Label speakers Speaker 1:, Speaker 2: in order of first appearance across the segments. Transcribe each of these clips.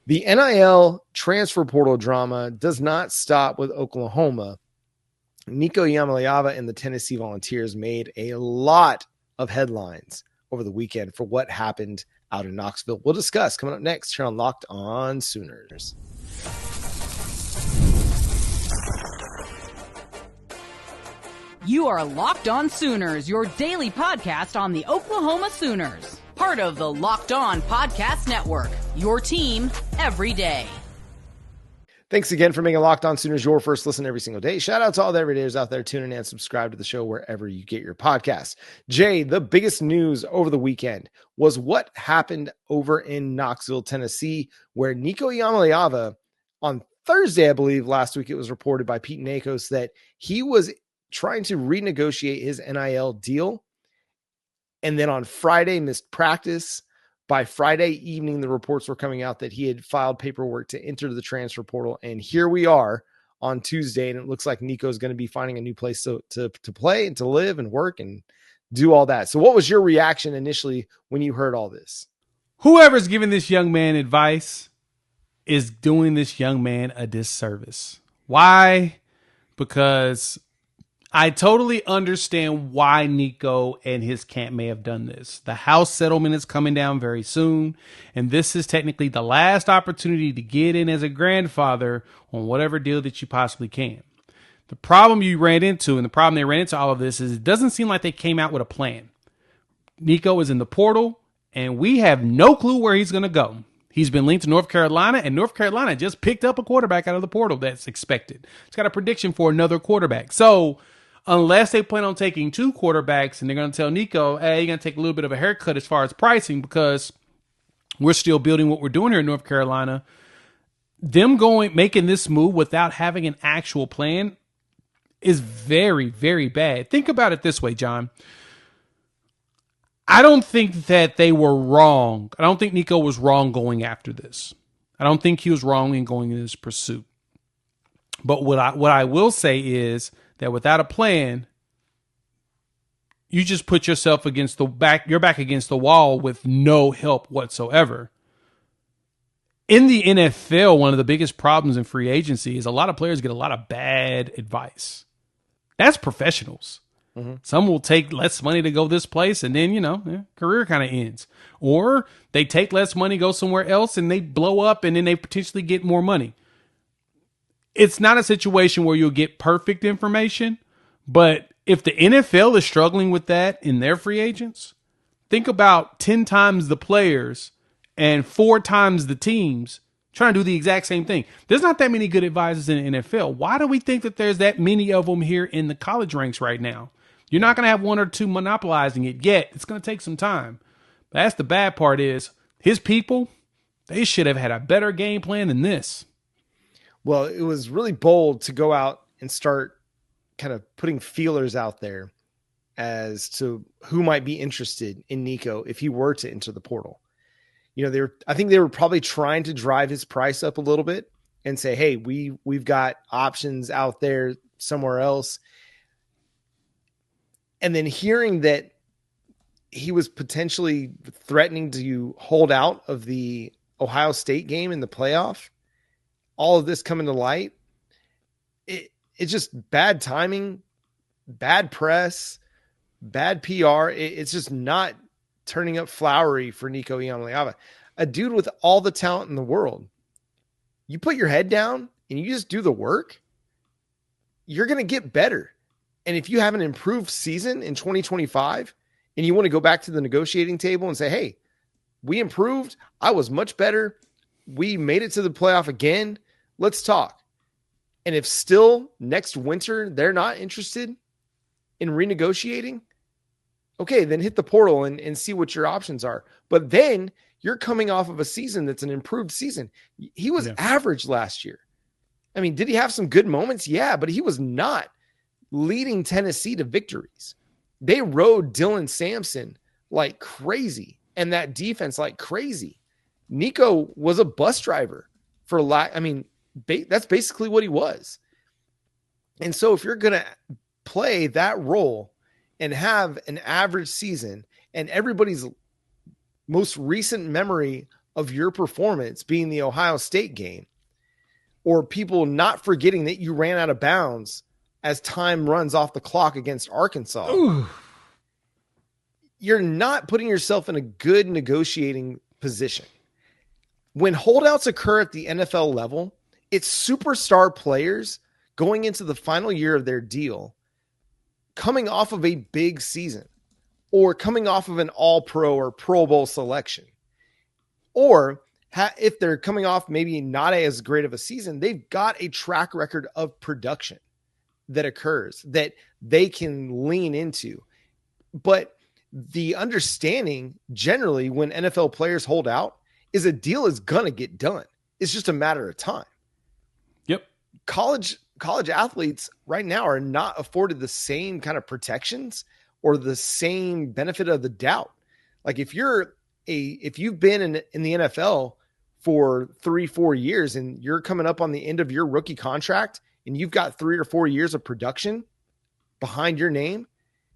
Speaker 1: The NIL transfer portal drama does not stop with Oklahoma. Nico Iamaleava and the Tennessee Volunteers made a lot of headlines over the weekend for what happened out in Knoxville. We'll discuss coming up next here on Locked On Sooners.
Speaker 2: You are Locked On Sooners, your daily podcast on the Oklahoma Sooners. Part of the Locked On Podcast Network, your team every day.
Speaker 1: Thanks again for making Locked On Sooners your first listen every single day. Shout out to all the everydayers out there tuning in and subscribe to the show wherever you get your podcasts. Jay, the biggest news over the weekend was what happened over in Knoxville, Tennessee, where Nico Iamaleava on Thursday, I believe last week it was reported by Pete Nakos that he was trying to renegotiate his NIL deal. And then on Friday, missed practice. By Friday evening, the reports were coming out that he had filed paperwork to enter the transfer portal. And here we are on Tuesday, and it looks like Nico is going to be finding a new place to play and to live and work and do all that. So what was your reaction initially when you heard all this?
Speaker 3: Whoever's giving this young man advice is doing this young man a disservice. Why? Because I totally understand why Nico and his camp may have done this. The house settlement is coming down very soon, and this is technically the last opportunity to get in as a grandfather on whatever deal that you possibly can. The problem you ran into, and the problem they ran into all of this, is it doesn't seem like they came out with a plan. Nico is in the portal, and we have no clue where he's going to go. He's been linked to North Carolina, and North Carolina just picked up a quarterback out of the portal that's expected. It's got a prediction for another quarterback. So unless they plan on taking two quarterbacks and they're going to tell Nico, hey, you're going to take a little bit of a haircut as far as pricing because we're still building what we're doing here in North Carolina, them making this move without having an actual plan is very, very bad. Think about it this way, John. I don't think that they were wrong. I don't think Nico was wrong going after this. I don't think he was wrong in going in this pursuit. But what I will say is that without a plan, you just put yourself against the back. You're back against the wall with no help whatsoever. In the NFL, one of the biggest problems in free agency is a lot of players get a lot of bad advice. That's professionals. Mm-hmm. Some will take less money to go this place and then, career kind of ends. Or they take less money, go somewhere else, and they blow up and then they potentially get more money. It's not a situation where you'll get perfect information, but if the NFL is struggling with that in their free agents, think about 10 times the players and 4 times the teams trying to do the exact same thing. There's not that many good advisors in the NFL. Why do we think that there's that many of them here in the college ranks right now? You're not going to have 1 or 2 monopolizing it yet. It's going to take some time. But that's the bad part is his people, they should have had a better game plan than this.
Speaker 1: Well, it was really bold to go out and start kind of putting feelers out there as to who might be interested in Nico if he were to enter the portal. I think they were probably trying to drive his price up a little bit and say, hey, we've got options out there somewhere else. And then hearing that he was potentially threatening to hold out of the Ohio State game in the playoff, all of this coming to light, it's just bad timing, bad press, bad PR. It's just not turning up flowery for Nico Iamaleava, a dude with all the talent in the world. You put your head down and you just do the work, you're going to get better. And if you have an improved season in 2025 and you want to go back to the negotiating table and say, hey, we improved, I was much better, we made it to the playoff again, let's talk. And if still next winter they're not interested in renegotiating, okay, then hit the portal and see what your options are. But then you're coming off of a season that's an improved season. He was average last year. I mean, did he have some good moments? Yeah, but he was not leading Tennessee to victories. They rode Dylan Sampson like crazy and that defense like crazy. Nico was a bus driver for that's basically what he was. And so if you're going to play that role and have an average season and everybody's most recent memory of your performance being the Ohio State game, or people not forgetting that you ran out of bounds as time runs off the clock against Arkansas,
Speaker 3: Ooh.
Speaker 1: you're not putting yourself in a good negotiating position. When holdouts occur at the NFL level, it's superstar players going into the final year of their deal, coming off of a big season, or coming off of an All-Pro or Pro Bowl selection. Or if they're coming off maybe not as great of a season, they've got a track record of production that occurs that they can lean into. But the understanding generally when NFL players hold out is a deal is going to get done. It's just a matter of time.
Speaker 3: Yep.
Speaker 1: College athletes right now are not afforded the same kind of protections or the same benefit of the doubt. Like if you've been in the NFL for 3-4 years and you're coming up on the end of your rookie contract and you've got 3 or 4 years of production behind your name,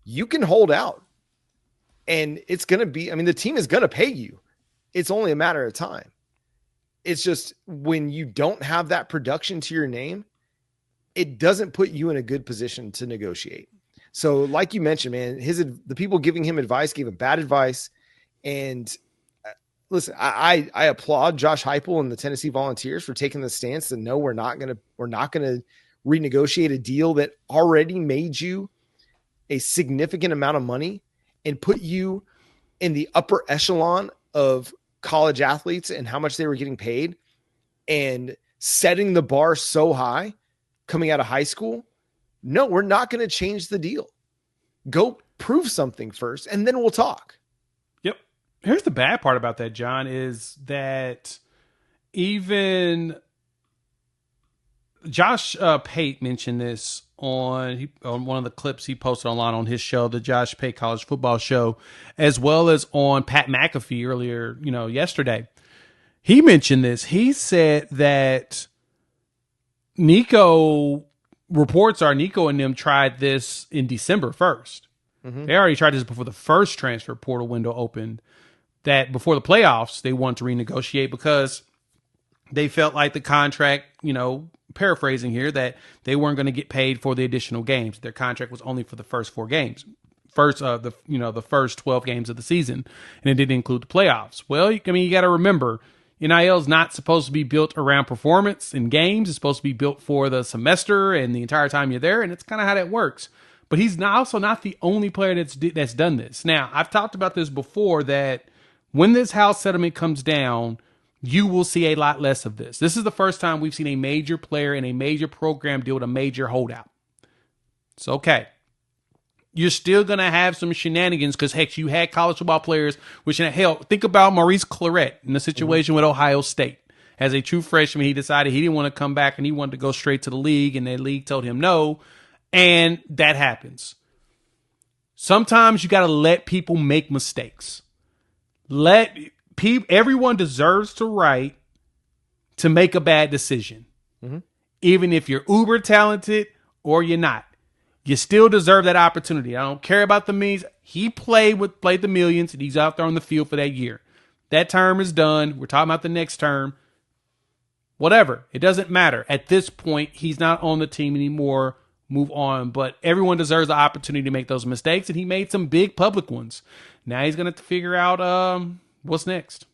Speaker 1: you can hold out. And it's going to be, the team is going to pay you. It's only a matter of time. It's just when you don't have that production to your name, it doesn't put you in a good position to negotiate. So like you mentioned, man, the people giving him advice gave him bad advice. And listen, I applaud Josh Heupel and the Tennessee Volunteers for taking the stance that no, we're not going to renegotiate a deal that already made you a significant amount of money and put you in the upper echelon of college athletes and how much they were getting paid, and setting the bar so high coming out of high school. No, we're not going to change the deal. Go prove something first, and then we'll talk.
Speaker 3: Yep. Here's the bad part about that, John, is that even Josh Pate mentioned this on one of the clips he posted online on his show, the Josh Pate College Football Show, as well as on Pat McAfee earlier, yesterday. He mentioned this. He said that reports are Nico and them tried this in December 1st. Mm-hmm. They already tried this before the first transfer portal window opened, that before the playoffs, they wanted to renegotiate because they felt like the contract, paraphrasing here, that they weren't going to get paid for the additional games. Their contract was only for the first 4 games, the first 12 games of the season, and it didn't include the playoffs. Well, you got to remember, NIL is not supposed to be built around performance in games. It's supposed to be built for the semester and the entire time you're there, and it's kind of how that works. But he's also not the only player that's done this. Now, I've talked about this before, that when this house settlement comes down, you will see a lot less of this. This is the first time we've seen a major player in a major program deal with a major holdout. It's okay. You're still going to have some shenanigans because, heck, you had college football players, which, hell, think about Maurice Claret in the situation with Ohio State. As a true freshman, he decided he didn't want to come back and he wanted to go straight to the league, and the league told him no, and that happens. Sometimes you got to let people make mistakes. Everyone deserves the right to make a bad decision. Mm-hmm. Even if you're uber talented or you're not. You still deserve that opportunity. I don't care about the means. He played the millions, and he's out there on the field for that year. That term is done. We're talking about the next term. Whatever. It doesn't matter. At this point, he's not on the team anymore. Move on. But everyone deserves the opportunity to make those mistakes, and he made some big public ones. Now he's going to have to figure out what's next.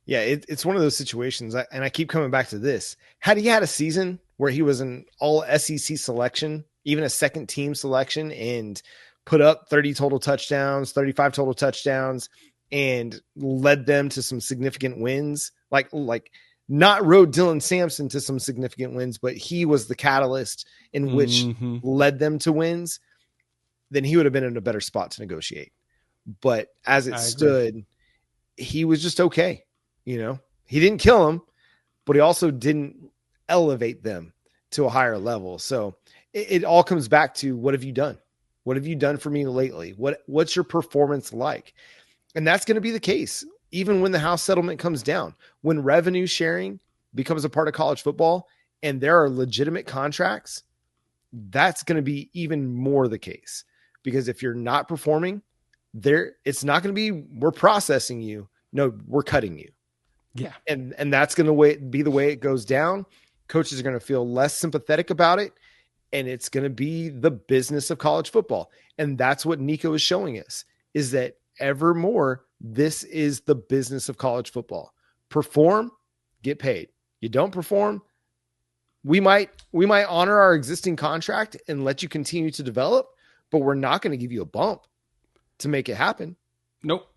Speaker 1: Yeah, it's one of those situations, and I keep coming back to this. Had he had a season where he was an all SEC selection, even a second team selection, and put up 30 total touchdowns, 35 total touchdowns, and led them to some significant wins, like not rode Dylan Sampson to some significant wins, but he was the catalyst in which led them to wins, then he would have been in a better spot to negotiate. But as it stood, he was just okay. He didn't kill them, but he also didn't elevate them to a higher level. So it all comes back to, what have you done? What have you done for me lately? What's your performance like? And that's going to be the case even when the house settlement comes down. When revenue sharing becomes a part of college football and there are legitimate contracts, that's going to be even more the case. Because if you're not performing, it's not going to be, we're processing you. No, we're cutting you.
Speaker 3: Yeah.
Speaker 1: And that's going to be the way it goes down. Coaches are going to feel less sympathetic about it, and it's going to be the business of college football. And that's what Nico is showing us, is that ever more, this is the business of college football. Perform, get paid. You don't perform, we might honor our existing contract and let you continue to develop, but we're not going to give you a bump to make it happen.
Speaker 3: Nope.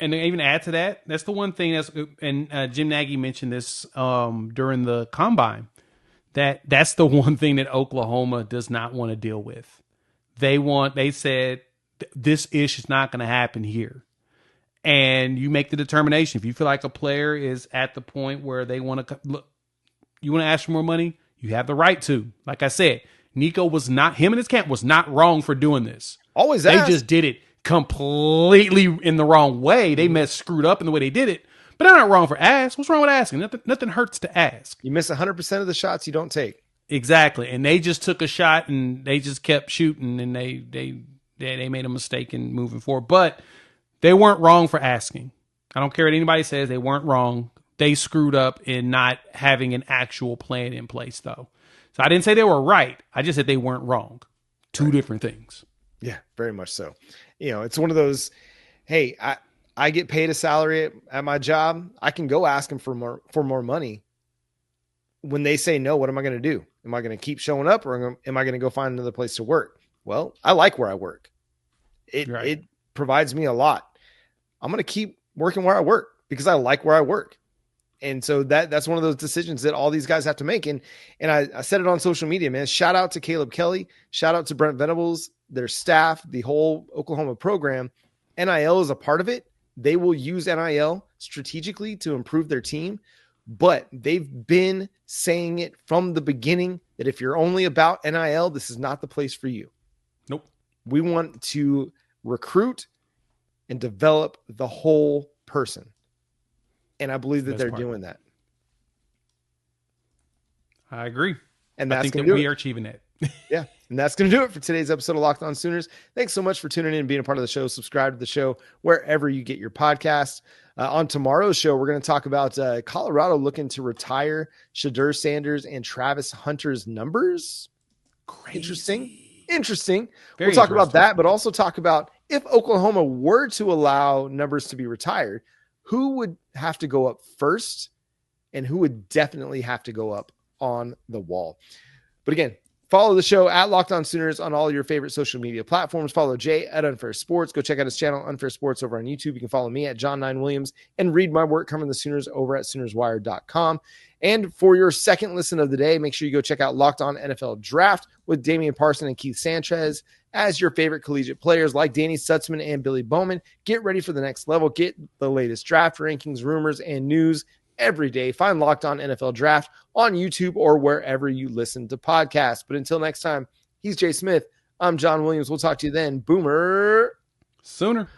Speaker 3: And to even add to that, that's the one thing and Jim Nagy mentioned this during the combine, that's the one thing that Oklahoma does not want to deal with. They said this issue is not going to happen here. And you make the determination. If you feel like a player is at the point where they want to look, you want to ask for more money, you have the right to. Like I said, Nico him and his camp was not wrong for doing this.
Speaker 1: Always
Speaker 3: They
Speaker 1: ask.
Speaker 3: just did it completely in the wrong way. They screwed up in the way they did it. But they're not wrong for ask. What's wrong with asking? Nothing hurts to ask.
Speaker 1: You miss 100% of the shots you don't take.
Speaker 3: Exactly. And they just took a shot and they just kept shooting, and they made a mistake in moving forward. But they weren't wrong for asking. I don't care what anybody says. They weren't wrong. They screwed up in not having an actual plan in place, though. So I didn't say they were right. I just said they weren't wrong. Two different things.
Speaker 1: Yeah, very much so. It's one of those, hey, I get paid a salary at my job. I can go ask them for more money. When they say no, what am I going to do? Am I going to keep showing up, or am I going to go find another place to work? Well, I like where I work. It provides me a lot. I'm going to keep working where I work because I like where I work. And so that's one of those decisions that all these guys have to make. And I said it on social media, man. Shout out to Caleb Kelly. Shout out to Brent Venables, their staff, the whole Oklahoma program. NIL is a part of it. They will use NIL strategically to improve their team. But they've been saying it from the beginning that if you're only about NIL, this is not the place for you.
Speaker 3: Nope.
Speaker 1: We want to recruit and develop the whole person. And I believe that they're doing that.
Speaker 3: I agree.
Speaker 1: And
Speaker 3: I think that we are achieving it.
Speaker 1: Yeah. And that's going to do it for today's episode of Locked On Sooners. Thanks so much for tuning in and being a part of the show. Subscribe to the show wherever you get your podcasts. On tomorrow's show, we're going to talk about Colorado looking to retire Shedeur Sanders and Travis Hunter's numbers.
Speaker 3: Crazy.
Speaker 1: Interesting.
Speaker 3: Very
Speaker 1: we'll talk about that, but also talk about if Oklahoma were to allow numbers to be retired, who would have to go up first and who would definitely have to go up on the wall. But again, follow the show at Locked On Sooners on all your favorite social media platforms. Follow Jay at Unfair Sports. Go check out his channel, Unfair Sports, over on YouTube. You can follow me at John9Williams and read my work covering the Sooners over at SoonersWire.com. And for your second listen of the day, make sure you go check out Locked On NFL Draft with Damian Parson and Keith Sanchez as your favorite collegiate players like Danny Stutzman and Billy Bowman. Get ready for the next level. Get the latest draft rankings, rumors, and news every day. Find Locked On NFL Draft on YouTube or wherever you listen to podcasts. But until next time, he's Jay Smith. I'm John Williams. We'll talk to you then. Boomer
Speaker 3: Sooner.